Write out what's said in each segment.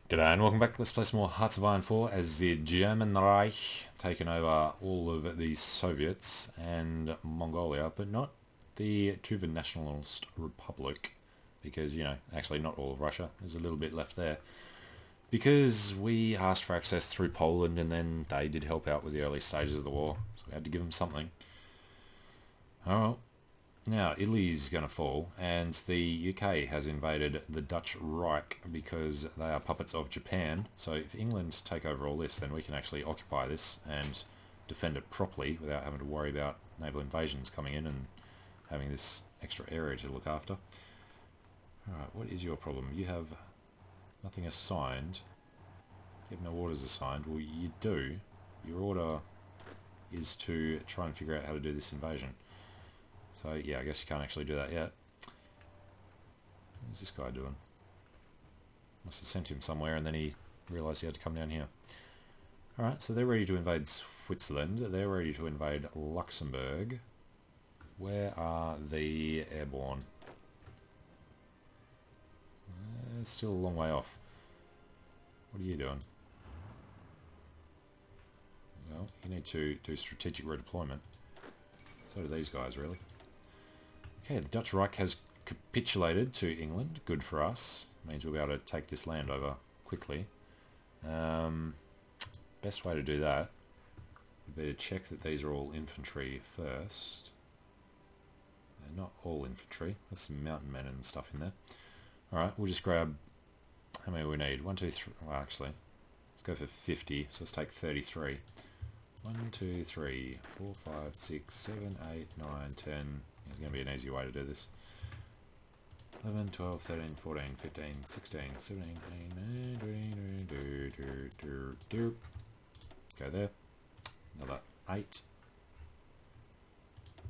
G'day and welcome back. Let's play some more Hearts of Iron 4 as the German Reich taken over all of the Soviets and Mongolia, but not the Tuvan Nationalist Republic, because, actually not all of Russia. There's a little bit left there. Because we asked for access through Poland and then they did help out with the early stages of the war, so we had to give them something. Oh, now, Italy's going to fall, and the UK has invaded the Dutch Reich because they are puppets of Japan. So if England take over all this, then we can actually occupy this and defend it properly without having to worry about naval invasions coming in and having this extra area to look after. Alright, what is your problem? You have nothing assigned. You have no orders assigned. Well, you do. Your order is to try and figure out how to do this invasion. So yeah, I guess you can't actually do that yet. What's this guy doing? Must have sent him somewhere and then he realised he had to come down here. Alright, so they're ready to invade Switzerland. They're ready to invade Luxembourg. Where are the airborne? It's still a long way off. What are you doing? Well, you need to do strategic redeployment. So do these guys, really. Okay, the Dutch Reich has capitulated to England. Good for us. Means we'll be able to take this land over quickly. Best way to do that would be to check that these are all infantry first. They're not all infantry. There's some mountain men and stuff in there. Alright, we'll just grab... How many we need? 1, 2, 3... Well, actually, let's go for 50. So let's take 33. 1, 2, 3, 4, 5, 6, 7, 8, 9, 10. It's going to be an easy way to do this. 11, 12, 13, 14, 15, 16, 17, 18, go there. Another 8.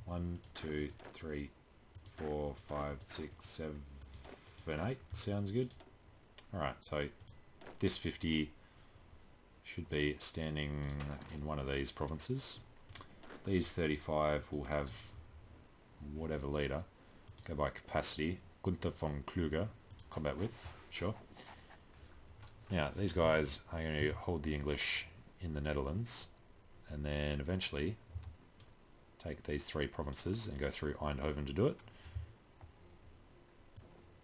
1, 2, 3, 4, 5, 6, 7, 8. Sounds good. Alright, so this 50 should be standing in one of these provinces. These 35 will have whatever leader. Go by capacity. Gunther von Kluge. Combat width. Sure. Now, these guys are going to hold the English in the Netherlands and then eventually take these 3 provinces and go through Eindhoven to do it.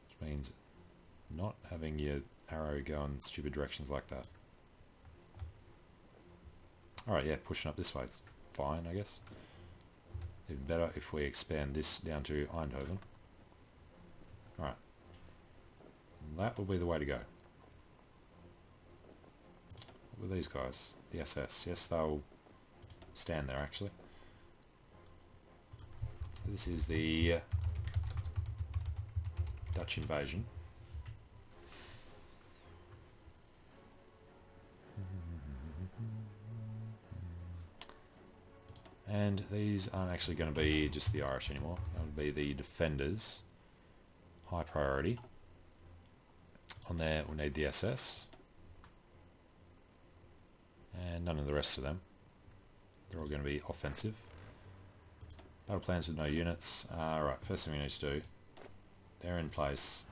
Which means not having your arrow go in stupid directions like that. Alright, yeah, pushing up this way, it's fine, I guess. Even better if we expand this down to Eindhoven. Alright. That will be the way to go. What were these guys? The SS. Yes, they'll stand there, actually. So this is the Dutch invasion. And these aren't actually going to be just the Irish anymore. That would be the defenders. High priority. On there we'll need the SS. And none of the rest of them. They're all going to be offensive. Battle plans with no units. Right, first thing we need to do. They're in place.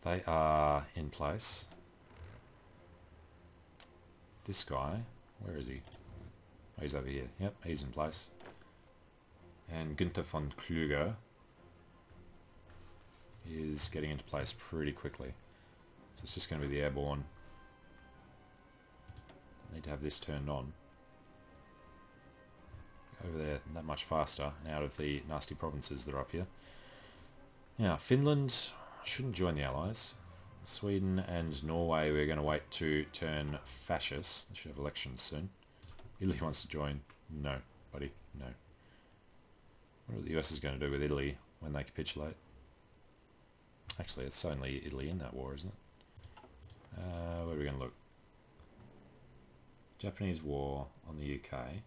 They are in place. This guy, where is he? Oh, he's over here. Yep, he's in place. And Gunther von Kluge is getting into place pretty quickly. So it's just going to be the airborne. Need to have this turned on. Over there that much faster and out of the nasty provinces that are up here. Now, Finland shouldn't join the Allies. Sweden and Norway we're going to wait to turn fascist. They should have elections soon. Italy wants to join. No, buddy, no. What are the US is going to do with Italy when they capitulate? Actually, it's only Italy in that war, isn't it? Where are we going to look? Japanese war on the UK.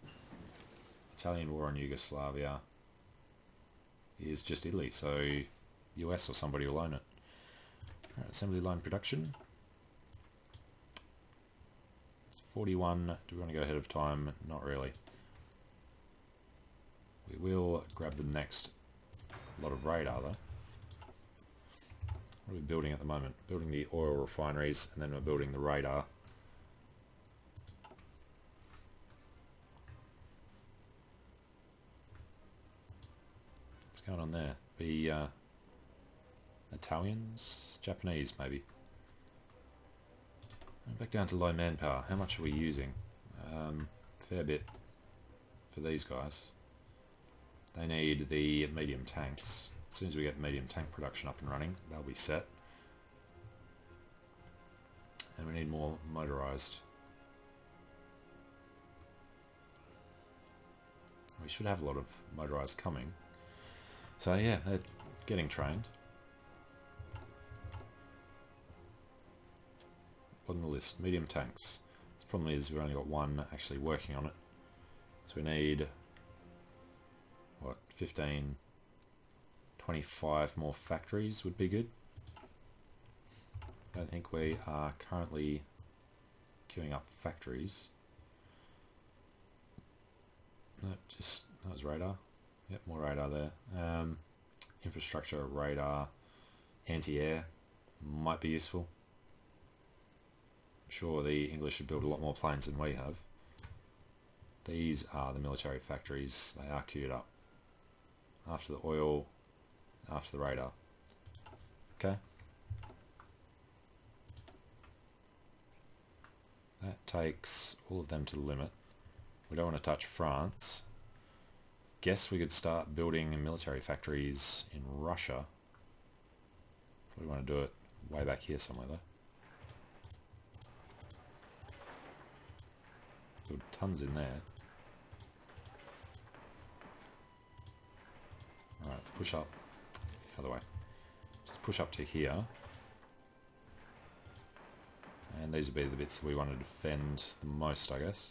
Italian war on Yugoslavia is just Italy, so US or somebody will own it. Alright, assembly line production. 41. Do we want to go ahead of time? Not really. We will grab the next lot of radar though. What are we building at the moment? Building the oil refineries, and then we're building the radar. What's going on there? The Italians? Japanese, maybe. Back down to low manpower. How much are we using? Fair bit for these guys. They need the medium tanks. As soon as we get medium tank production up and running, they'll be set. And we need more motorized. We should have a lot of motorized coming. So yeah, they're getting trained. On the list, medium tanks. The problem is we've only got one actually working on it. So we need, what, 15, 25 more factories would be good. I don't think we are currently queuing up factories. No, just, that was radar. Yep, more radar there. Infrastructure, radar, anti-air might be useful. I'm sure the English should build a lot more planes than we have. These are the military factories. They are queued up. After the oil, after the radar. Okay. That takes all of them to the limit. We don't want to touch France. Guess we could start building military factories in Russia. Probably want to do it way back here somewhere though. Build tons in there. Alright, let's push up the other way. Just push up to here. And these would be the bits that we want to defend the most, I guess.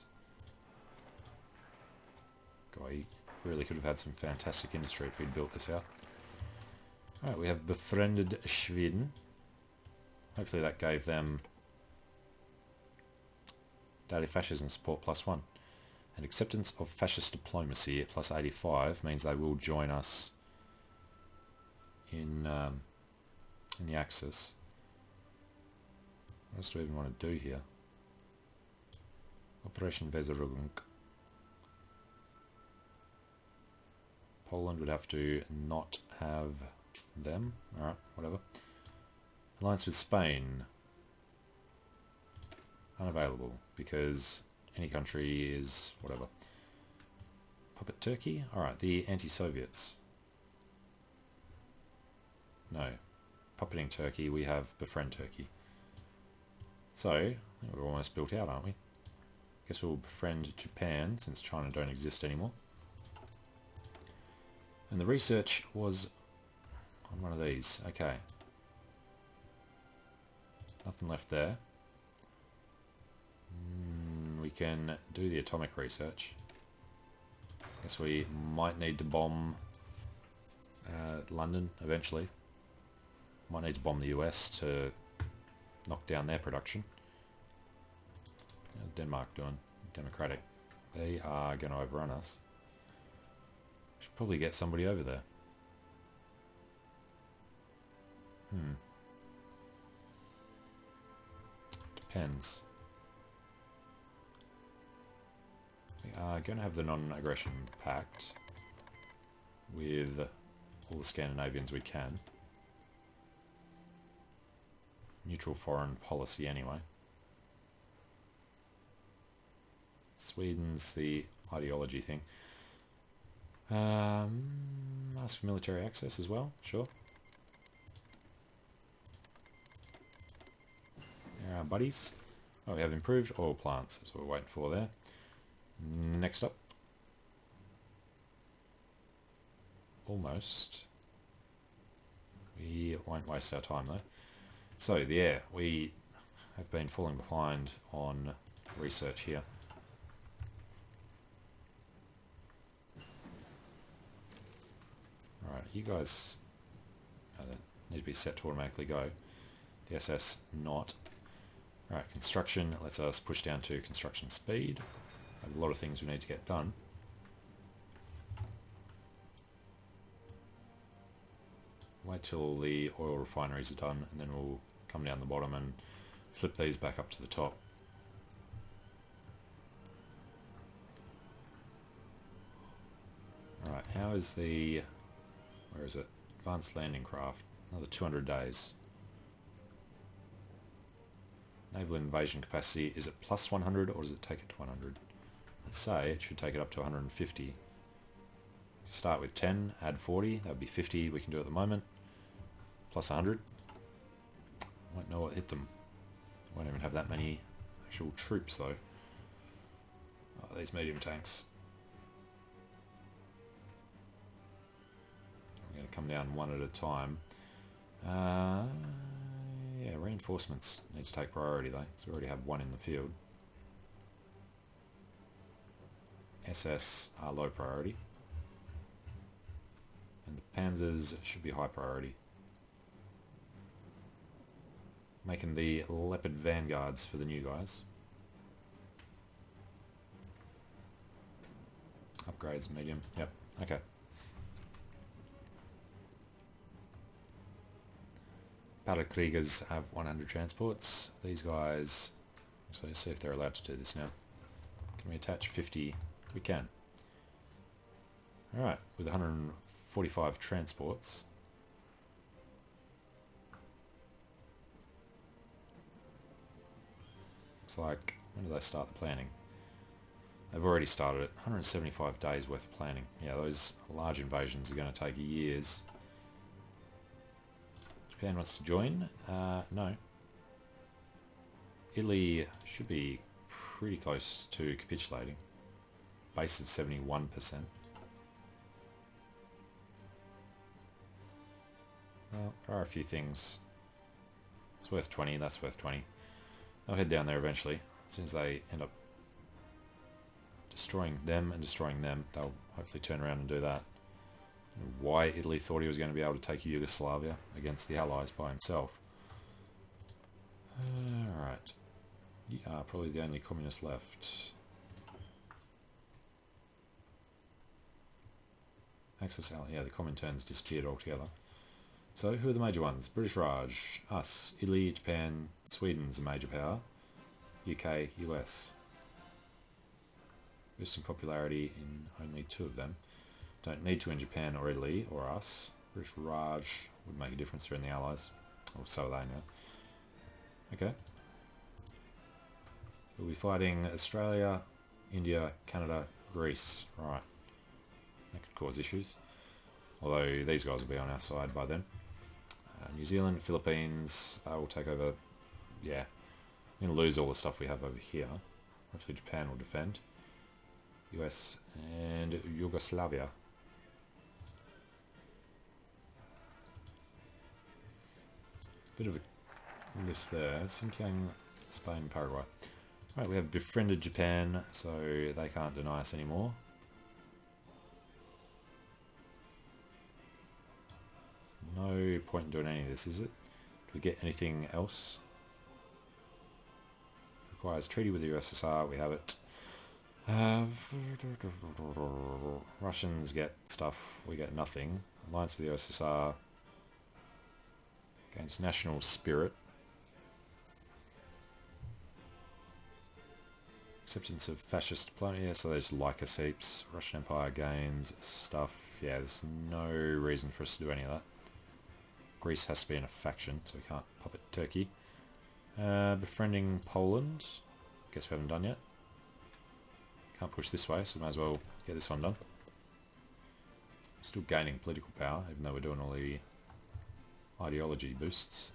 God, he really could have had some fantastic industry if we'd built this out. Alright, we have befriended Sweden. Hopefully that gave them daily fascism support +1. And acceptance of fascist diplomacy at +85 means they will join us in the Axis. What else do we even want to do here? Operation Weserung. Poland would have to not have them. Alright, whatever. Alliance with Spain. Unavailable, because any country is whatever. Puppet Turkey? Alright, the anti-Soviets. No. Puppeting Turkey, we have befriend Turkey. So, I think we're almost built out, aren't we? Guess we'll befriend Japan, since China don't exist anymore. And the research was on one of these. Okay. Nothing left there. We can do the atomic research. Guess we might need to bomb London eventually. Might need to bomb the US to knock down their production. How's Denmark doing? Democratic. They are going to overrun us. Should probably get somebody over there. Depends. We are going to have the non-aggression pact with all the Scandinavians we can. Neutral foreign policy anyway. Sweden's the ideology thing. Ask for military access as well, sure. There are our buddies. Oh, we have improved oil plants, that's what we're waiting for there. Next up. Almost. We won't waste our time though. So, yeah, we have been falling behind on research here. Alright, you guys need to be set to automatically go. The SS not. Alright, construction lets us push down to construction speed. I have a lot of things we need to get done. wait till the oil refineries are done, and then we'll come down the bottom and flip these back up to the top. Alright, how is the... where is it? Advanced landing craft. Another 200 days. Naval invasion capacity, is it plus 100 or does it take it to 100? Let's say it should take it up to 150. Start with 10, add 40, that would be 50 we can do at the moment. Plus 100. Won't know what hit them. Won't even have that many actual troops though. Oh, these medium tanks. I'm going to come down one at a time. Yeah, reinforcements need to take priority though, because we already have one in the field. SS are low priority. And the Panzers should be high priority. Making the Leopard Vanguards for the new guys. Upgrades medium, yep, okay. Battlekriegers have 100 transports. These guys, so let's see if they're allowed to do this now. Can we attach 50? We can. Alright, with 145 transports. Looks like, when do they start the planning? They've already started it. 175 days worth of planning. Yeah, those large invasions are going to take years. Japan wants to join? No. Italy should be pretty close to capitulating. Base of 71%. Well, there are a few things. It's worth 20, that's worth 20. They'll head down there eventually. As soon as they end up destroying them and destroying them, they'll hopefully turn around and do that. Why Italy thought he was going to be able to take Yugoslavia against the Allies by himself. Alright. You are probably the only communist left. Axis Ally, yeah, the Comintern's disappeared altogether. So, who are the major ones? British Raj, us, Italy, Japan, Sweden's a major power, UK, US. Boosting popularity in only 2 of them. Don't need to in Japan or Italy or us. British Raj would make a difference during the Allies. Or so are they now. Okay. So we'll be fighting Australia, India, Canada, Greece. Right. That could cause issues. Although these guys will be on our side by then. New Zealand, Philippines, they will take over. Yeah. We're going to lose all the stuff we have over here. Hopefully Japan will defend. US and Yugoslavia. Bit of a list there. Xinjiang, Spain, Paraguay. Right, we have befriended Japan, so they can't deny us anymore. No point in doing any of this, is it? Do we get anything else? Requires treaty with the USSR, we have it. Russians get stuff, we get nothing. Alliance with the USSR against national spirit. Acceptance of fascist diplomacy, yeah, so they just like us heaps. Russian Empire gains stuff, yeah, there's no reason for us to do any of that. Greece has to be in a faction, so we can't puppet Turkey. Befriending Poland, guess we haven't done yet. Can't push this way, so we might as well get this one done. Still gaining political power, even though we're doing all the ideology boosts.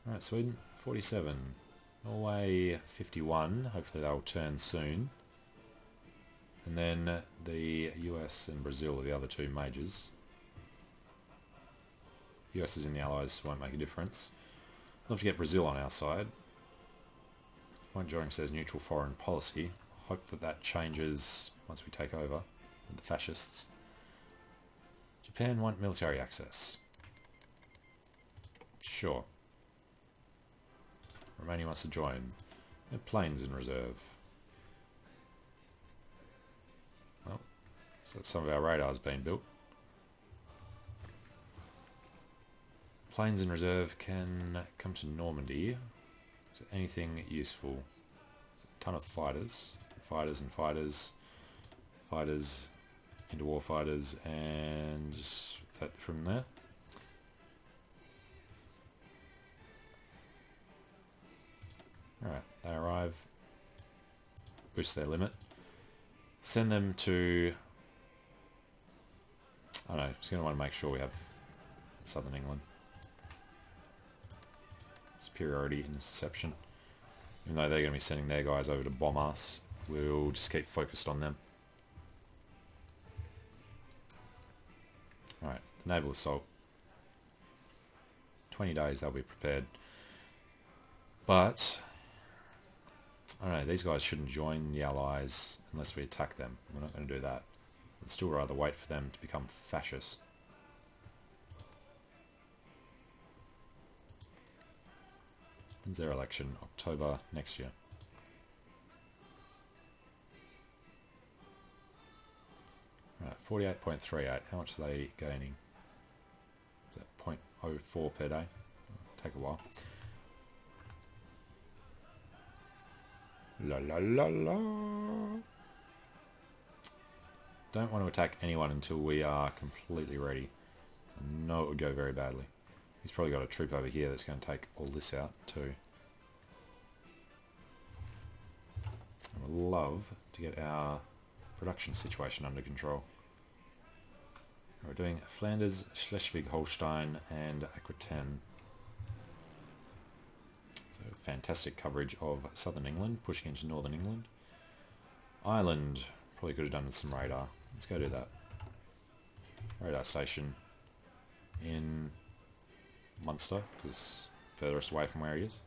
Alright, Sweden, 47. Norway, 51. Hopefully they'll turn soon. And then the US and Brazil are the other 2 majors. US is in the Allies, so won't make a difference. Love to get Brazil on our side. Point drawing says neutral foreign policy. Hope that that changes once we take over with the fascists. Japan want military access. Sure. Romania wants to join. Planes in reserve. Well, So some of our radars being built. Planes in reserve can come to Normandy. Is there anything useful? There's a ton of fighters. Fighters and fighters. Fighters into war fighters, and just that from there. Alright, they arrive. Boost their limit. Send them to... I don't know, just going to want to make sure we have Southern England. Superiority interception. Even though they're going to be sending their guys over to bomb us, we'll just keep focused on them. Alright, naval assault. 20 days they'll be prepared. But, I don't know, these guys shouldn't join the Allies unless we attack them. We're not going to do that. I'd still rather wait for them to become fascist. When's their election? October next year. Right, 48.38. How much are they gaining? Is that 0.04 per day? Take a while. La la la la. Don't want to attack anyone until we are completely ready. I know it would go very badly. He's probably got a troop over here that's going to take all this out too. I would love to get our production situation under control. We're doing Flanders, Schleswig-Holstein and Aquitaine. So fantastic coverage of southern England, pushing into northern England. Ireland, probably could have done with some radar. Let's go do that. Radar station in Munster, because it's furthest away from where he is.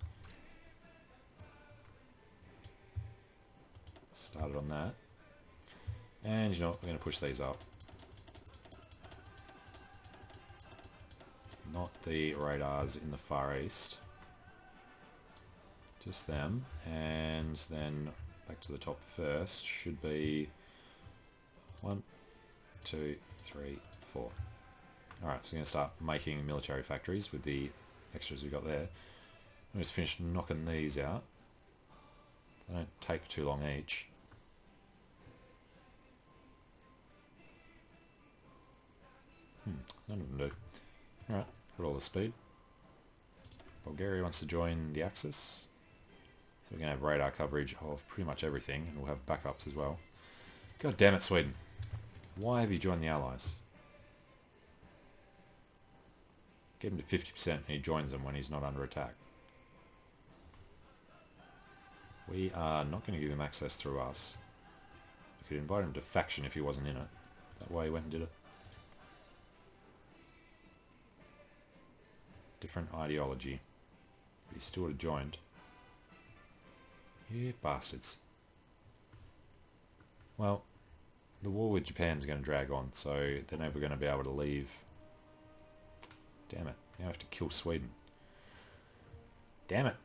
Started on that. And you know what, we're going to push these up. Not the radars in the Far East. Just them. And then back to the top first should be 1, 2, 3, 4. Alright, so we're going to start making military factories with the extras we got there. We'll just finish knocking these out. They don't take too long each. None of them do. Alright, got all the speed. Bulgaria wants to join the Axis. So we're going to have radar coverage of pretty much everything, and we'll have backups as well. God damn it, Sweden. Why have you joined the Allies? Get him to 50% and he joins them when he's not under attack. We are not going to give him access through us. We could invite him to faction if he wasn't in it. That way he went and did it. Different ideology. But he still would have joined. You bastards. Well, the war with Japan's going to drag on, so they're never going to be able to leave. Damn it. Now I have to kill Sweden. Damn it.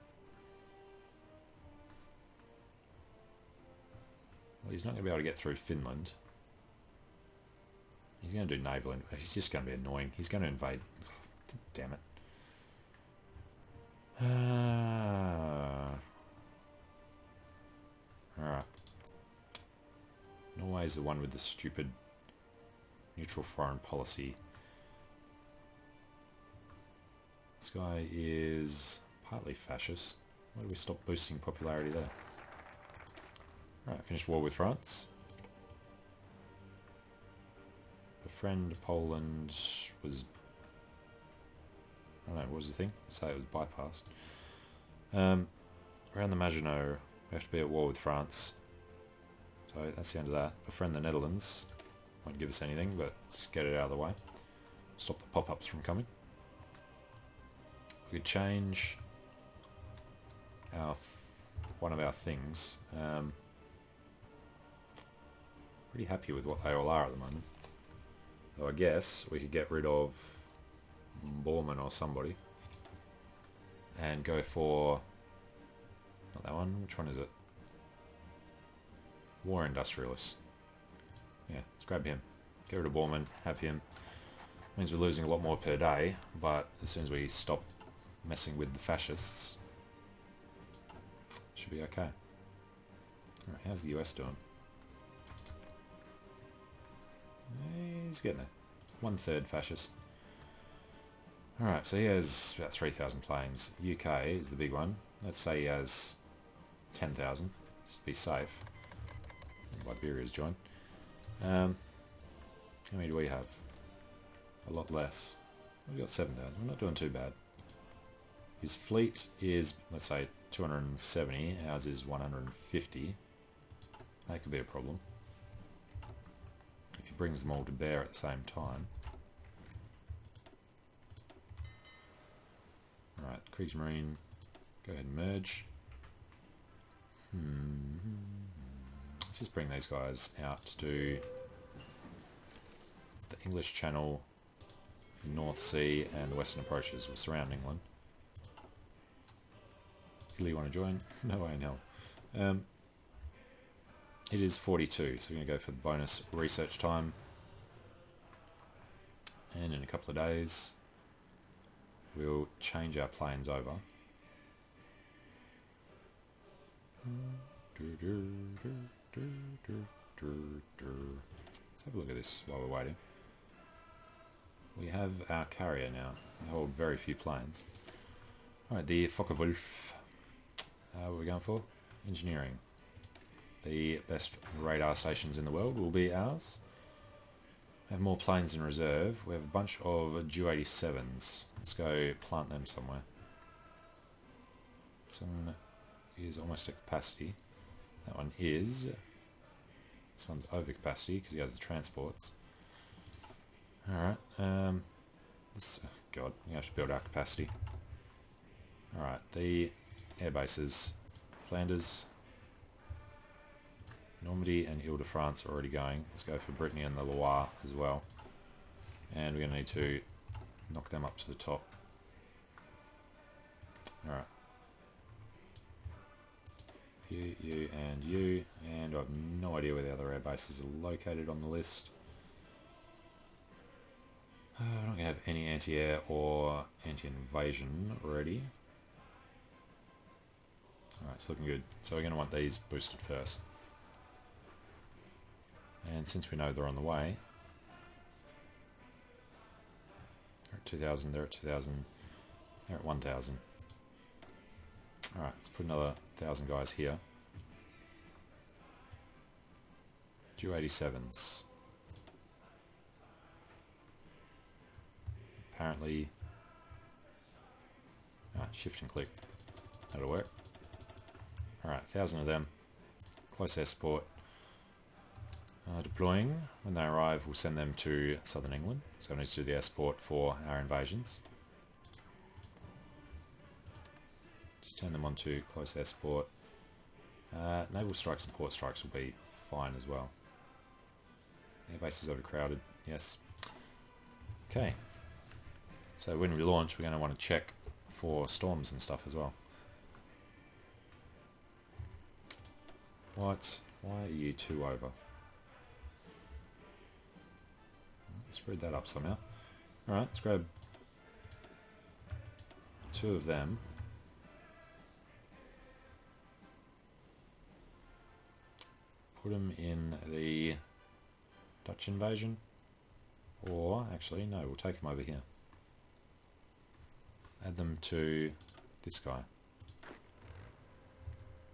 Well, he's not going to be able to get through Finland. He's going to do naval. He's just going to be annoying. He's going to invade. Oh, damn it. Alright. Norway's the one with the stupid neutral foreign policy. This guy is partly fascist. Why do we stop boosting popularity there? Alright, finished war with France. Befriend Poland was... I don't know, what was the thing? Say it was bypassed. Around the Maginot, we have to be at war with France. So that's the end of that. Befriend the Netherlands. Won't give us anything, but let's get it out of the way. Stop the pop-ups from coming. We could change our one of our things. Pretty happy with what they all are at the moment. So I guess we could get rid of Bormann or somebody and go for not that one. Which one is it? War industrialist. Yeah, let's grab him. Get rid of Bormann, have him. Means we're losing a lot more per day, but as soon as we stop messing with the fascists, should be okay. Alright, how's the US doing? He's getting there. 1/3 fascist. Alright, so he has about 3,000 planes. UK is the big one. Let's say he has 10,000, just to be safe. Liberia's joined. How many do we have? A lot less. We've got 7,000. We're not doing too bad. His fleet is, let's say, 270. Ours is 150. That could be a problem. If he brings them all to bear at the same time. Alright, Kriegsmarine, go ahead and merge. Let's just bring these guys out to do the English Channel, the North Sea, and the Western approaches will surround England. Italy want to join? No way in hell. It is 42, so we're going to go for the bonus research time. And in a couple of days, we'll change our planes over. Let's have a look at this while we're waiting. We have our carrier now. We hold very few planes. Alright, the Focke-Wulf. What are we going for? Engineering. The best radar stations in the world will be ours. We have more planes in reserve. We have a bunch of Ju-87s. Let's go plant them somewhere. This one is almost at capacity. That one is. This one's over capacity because he has the transports. Alright. God, we have to build our capacity. Alright, the air bases. Flanders, Normandy and Ile-de-France are already going. Let's go for Brittany and the Loire as well. And we're going to need to knock them up to the top. Alright. You, and you. And I have no idea where the other air bases are located on the list. I'm not going to have any anti-air or anti-invasion already. Alright, it's looking good. So we're going to want these boosted first. And since we know they're on the way, they're at 2,000, they're at 2,000, they're at 1,000. Alright, let's put another 1,000 guys here. Ju-87s. Apparently, shift and click. That'll work. Alright, 1,000 of them. Close air support. Deploying. When they arrive, we'll send them to southern England. So we need to do the air support for our invasions. Just turn them on to close air support. Naval strikes and port strikes will be fine as well. Air base is overcrowded. Yes. Okay. So when we launch, we're going to want to check for storms and stuff as well. What? Why are you two over? Spread that up somehow. Alright, let's grab 2 of them. Put them in the Dutch invasion. Or, actually, no, we'll take them over here. Add them to this guy.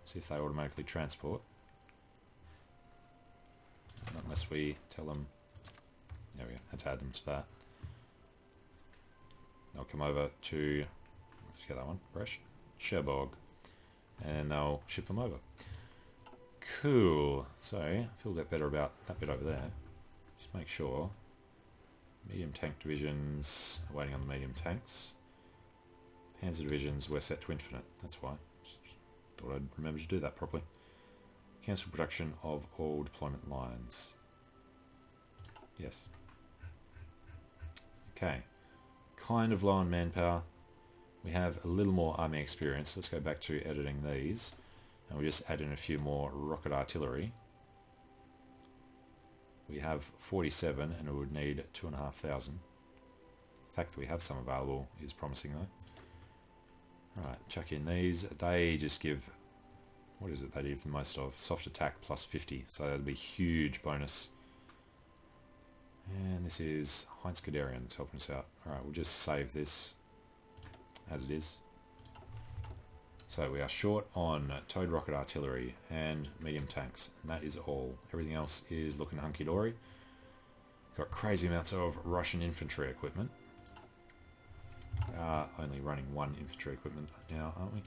See if they automatically transport. Unless we tell them. There we go, had to add them to that. They'll come over to, let's get that one, Brest, Cherbourg, and they'll ship them over. Cool, so I feel a bit better about that bit over there. Just make sure, medium tank divisions, waiting on the medium tanks. Panzer divisions were set to infinite, that's why. Just thought I'd remember to do that properly. Cancel production of all deployment lines. Yes. Okay, kind of low on manpower. We have a little more army experience. Let's go back to editing these. And we'll just add in a few more rocket artillery. We have 47 and it would need 2,500. The fact that we have some available is promising though. Alright, chuck in these. They just give, what is it they give the most of? Soft attack plus 50, so that'll be a huge bonus. And this is Heinz Kadarian's helping us out. Alright, we'll just save this as it is. So we are short on towed rocket artillery and medium tanks, and that is all. Everything else is looking hunky-dory. Got crazy amounts of Russian infantry equipment. We are only running one infantry equipment now, aren't we?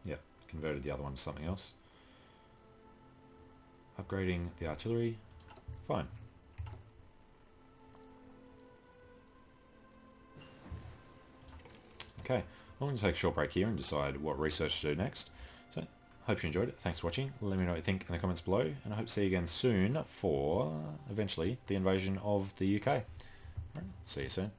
Yep, converted the other one to something else. Upgrading the artillery. Fine. Okay, I'm going to take a short break here and decide what research to do next. So, hope you enjoyed it. Thanks for watching. Let me know what you think in the comments below, and I hope to see you again soon for, eventually, the invasion of the UK. All right, see you soon.